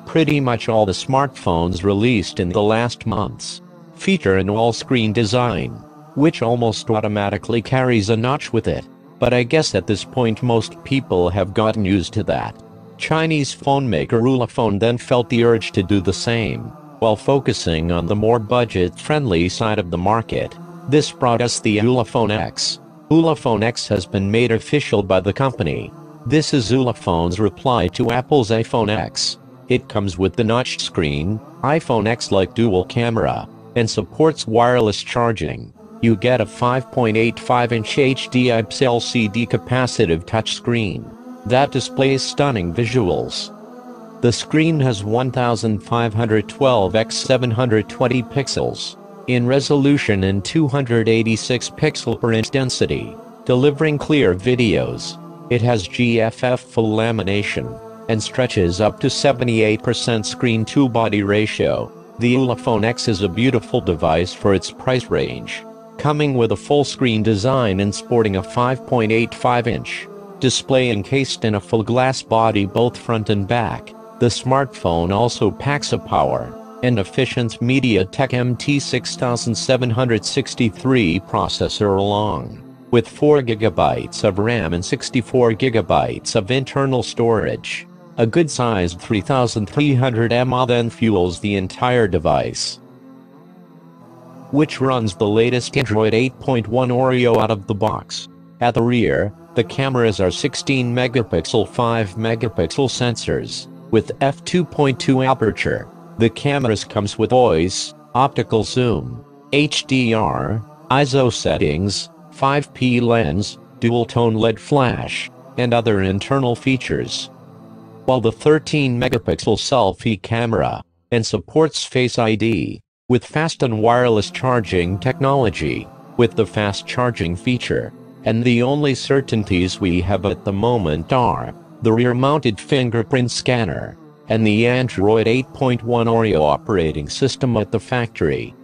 pretty much all the smartphones released in the last months feature an all-screen design, which almost automatically carries a notch with it. But I guess at this point most people have gotten used to that. Chinese phone maker Ulefone then felt the urge to do the same, while focusing on the more budget-friendly side of the market. This brought us the Ulefone X. Ulefone X has been made official by the company. This is Ulefone's reply to Apple's iPhone X. It comes with the notched screen, iPhone X-like dual camera, and supports wireless charging. You get a 5.85-inch HD IPS LCD capacitive touchscreen that displays stunning visuals. The screen has 1512 x 720 pixels in resolution and 286 pixel per inch density, delivering clear videos. It has GFF full lamination and stretches up to 78% screen-to-body ratio. The Ulefone X is a beautiful device for its price range, coming with a full-screen design and sporting a 5.85-inch display encased in a full glass body both front and back. The smartphone also packs a power and efficient MediaTek MT6763 processor along with 4 GB of RAM and 64 GB of internal storage. A good-sized 3300 mAh then fuels the entire device, which runs the latest Android 8.1 Oreo out of the box. At the rear, the cameras are 16 megapixel 5 megapixel sensors with f2.2 aperture. The cameras comes with voice, optical zoom, HDR, ISO settings, 5P lens, dual-tone LED flash, and other internal features. While the 13 megapixel selfie camera and supports Face ID with fast and wireless charging technology, with the fast charging feature. And the only certainties we have at the moment are the rear-mounted fingerprint scanner and the Android 8.1 Oreo operating system at the factory.